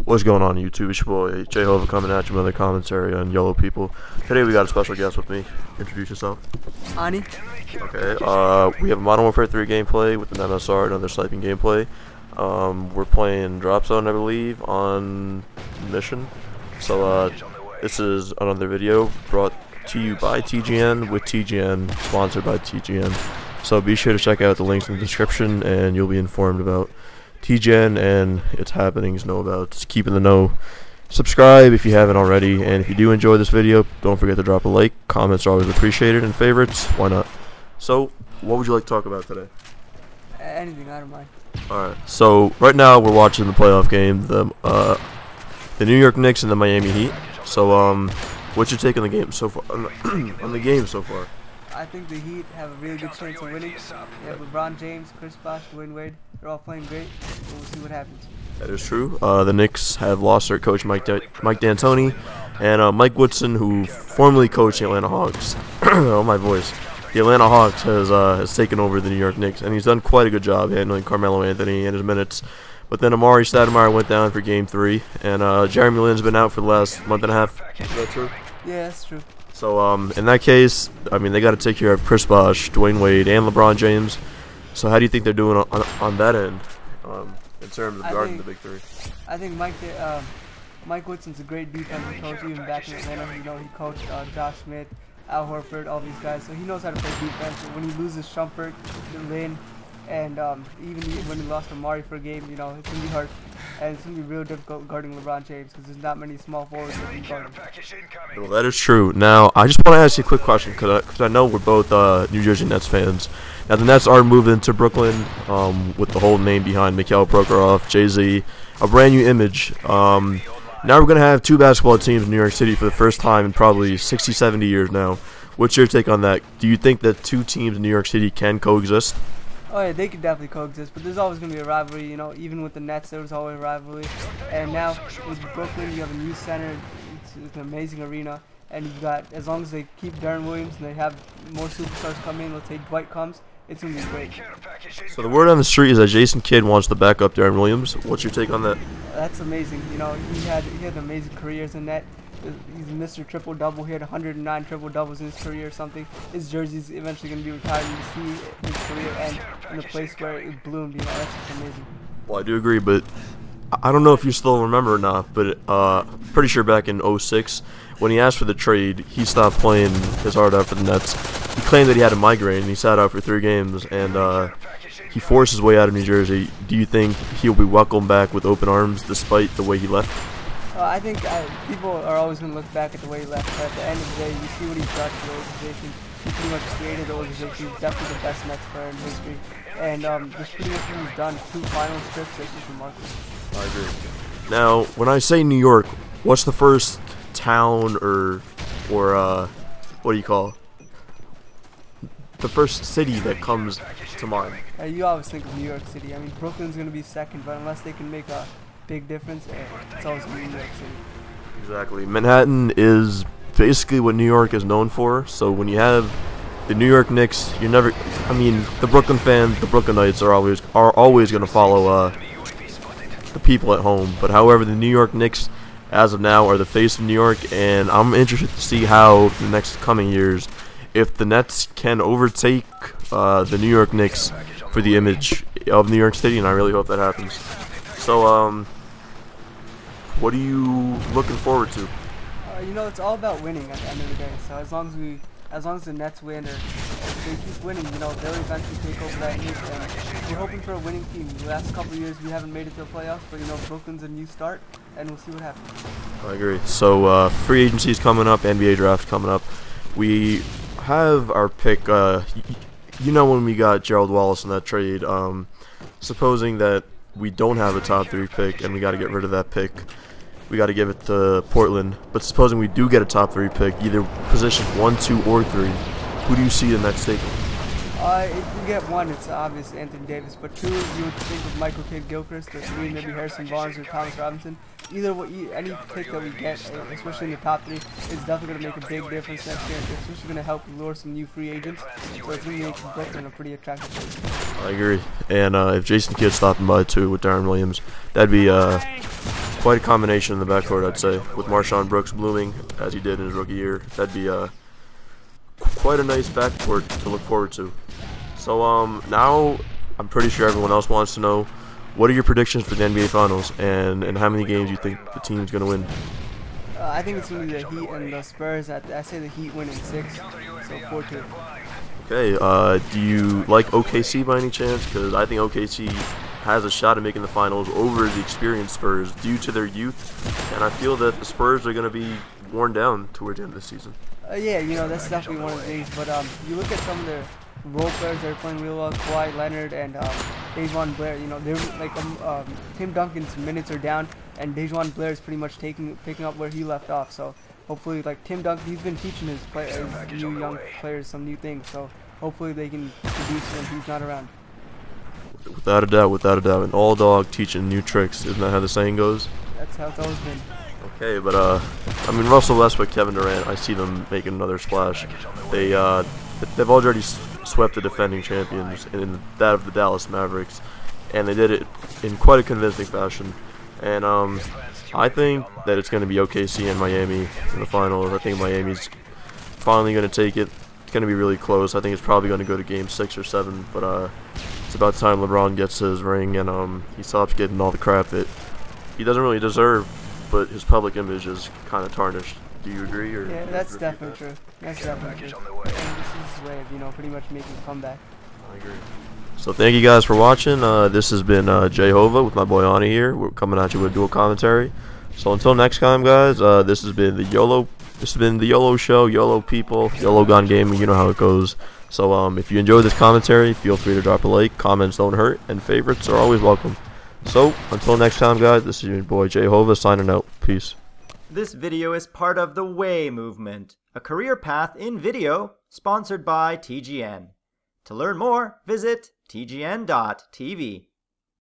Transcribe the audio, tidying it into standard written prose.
What's going on YouTube? It's your boy JHovaaa coming at you with another commentary on YOLO people. Today we got a special guest with me. Introduce yourself. Ani. Okay, we have a Modern Warfare 3 gameplay with an MSR, another sniping gameplay. We're playing Drop Zone, I believe, on mission. So this is another video brought to you by TGN, with TGN, sponsored by TGN. So be sure to check out the links in the description and you'll be informed about TGN and its happenings, know about keep in the know. Subscribe if you haven't already, and if you do enjoy this video, don't forget to drop a like. Comments are always appreciated, and favorites, why not? So, what would you like to talk about today? Anything, I don't mind. Alright, so right now we're watching the playoff game, the New York Knicks and the Miami Heat. So, what's your take on the game so far? On the game so far? I think the Heat have a really good chance of winning. They have LeBron James, Chris Bosh, Dwayne Wade. They're all playing great. So we'll see what happens. That is true. The Knicks have lost their coach Mike D'Antoni and Mike Woodson, who formerly coached the Atlanta Hawks. Oh, my voice. The Atlanta Hawks has taken over the New York Knicks, and he's done quite a good job handling Carmelo Anthony and his minutes. But then Amari Stoudemire went down for Game 3, and Jeremy Lin's been out for the last month and a half. Is that true? Yeah, that's true. So, in that case, I mean, they got to take care of Chris Bosh, Dwayne Wade, and LeBron James. So, how do you think they're doing on that end, in terms of guarding the big three? I think Mike Woodson's a great defensive coach, even back in Atlanta. You know, he coached Josh Smith, Al Horford, all these guys. So, he knows how to play defense. And when he loses Shumpert, Lin, and even when he lost Amari for a game, you know, it's going to be hard. And it's going to be real difficult guarding LeBron James because there's not many small forwards that can guard him. Well, that is true. Now, I just want to ask you a quick question because I know we're both New Jersey Nets fans. Now, the Nets are moving to Brooklyn with the whole name behind Mikhail Prokhorov, Jay-Z, a brand new image. Now we're going to have two basketball teams in New York City for the first time in probably 60, 70 years now. What's your take on that? Do you think that two teams in New York City can coexist? Oh yeah, they could definitely coexist, but there's always going to be a rivalry, you know, even with the Nets there was always a rivalry, and now with Brooklyn you have a new center, it's an amazing arena, and you've got, as long as they keep Darren Williams and they have more superstars come in, let's say Dwight comes, it's going to be great. So the word on the street is that Jason Kidd wants to back up Darren Williams. What's your take on that? That's amazing, you know, he had an amazing career as a Net. He's Mr. Triple-Double. He had 109 triple-doubles in his career or something. His jersey's eventually going to be retired. You see his career end in a place where it bloomed. You know, that's just amazing. Well, I do agree, but I don't know if you still remember or not, but pretty sure back in 06, when he asked for the trade, he stopped playing his heart out for the Nets. He claimed that he had a migraine, and he sat out for 3 games, and he forced his way out of New Jersey. Do you think he'll be welcomed back with open arms despite the way he left? I think people are always going to look back at the way he left, but at the end of the day, you see what he's brought to the organization. He pretty much created the organization. He's definitely the best Nets player in history. And just pretty much what he's done, 2 final trips, it's just remarkable. I agree. Now, when I say New York, what's the first town or what do you call the first city that comes to mind? You always think of New York City. I mean, Brooklyn's going to be second, but unless they can make a big difference, it's always going to be New York City. Exactly. Manhattan is basically what New York is known for. So when you have the New York Knicks, you're never. I mean, the Brooklyn fans, the Brooklynites are always going to follow the people at home. But however, the New York Knicks, as of now, are the face of New York, and I'm interested to see how the next coming years, if the Nets can overtake the New York Knicks for the image of New York City, and I really hope that happens. So, what are you looking forward to? You know, it's all about winning at the end of the day. So as long as the Nets win, or if they keep winning, you know, they'll eventually take over that East. And we're hoping for a winning team. The last couple of years we haven't made it to the playoffs, but you know, Brooklyn's a new start, and we'll see what happens. I agree. So free agency's coming up, NBA draft coming up. We have our pick. You know, when we got Gerald Wallace in that trade, supposing that we don't have a top 3 pick and we got to get rid of that pick, we got to give it to Portland. But supposing we do get a top 3 pick, either position 1, 2, or 3, who do you see the Nets taking? If we get 1, it's obvious Anthony Davis. But 2, you would think of Michael Kidd-Gilchrist, or 3, maybe Harrison Barnes or Thomas Robinson. Any pick that we get, especially in the top 3, is definitely going to make a big difference next year. It's especially going to help lure some new free agents. So it's going to make Brooklyn a pretty attractive place. I agree. And if Jason Kidd's stopping by too with Darren Williams, that'd be quite a combination in the backcourt, I'd say, with Marshawn Brooks blooming as he did in his rookie year. That'd be quite a nice backcourt to look forward to. So now I'm pretty sure everyone else wants to know, what are your predictions for the NBA Finals, and how many games you think the team's going to win? I think it's going to be the Heat and the Spurs. I say the Heat win in 6, so 4-2. Okay, do you like OKC by any chance? Because I think OKC has a shot at making the finals over the experienced Spurs due to their youth, and I feel that the Spurs are going to be worn down towards the end of the season. Yeah, that's definitely one of the things, but you look at some of their role players that are playing real well, Kawhi Leonard and Dejounte Blair. They're like Tim Duncan's minutes are down, and Dejounte Blair is pretty much picking up where he left off. So hopefully, like Tim Duncan, he's been teaching his new young players some new things. So hopefully they can produce when he's not around. Without a doubt, an all dog teaching new tricks. Isn't that how the saying goes? That's how it's always been. Okay, but I mean, Russell Westbrook, Kevin Durant, I see them making another splash. They've already swept the defending champions in that of the Dallas Mavericks, and they did it in quite a convincing fashion. And I think that it's going to be OKC and Miami in the finals. I think Miami's finally going to take it. It's going to be really close. I think it's probably going to go to game 6 or 7, but it's about time LeBron gets his ring and he stops getting all the crap that he doesn't really deserve, but his public image is kind of tarnished. Do you agree? Or yeah, that's definitely true. That's definitely true. And this is his way of, pretty much making a comeback. I agree. So thank you guys for watching. This has been JHovaaa with my boy Ani here. We're coming at you with dual commentary. So until next time, guys, this has been the YOLO. This has been the YOLO show. YOLO people, YOLO gun gaming. You know how it goes. So if you enjoyed this commentary, feel free to drop a like. Comments don't hurt, and favorites are always welcome. So until next time, guys, this is your boy JHovaaa signing out. Peace. This video is part of the WAY movement, a career path in video sponsored by TGN. To learn more, visit tgn.tv.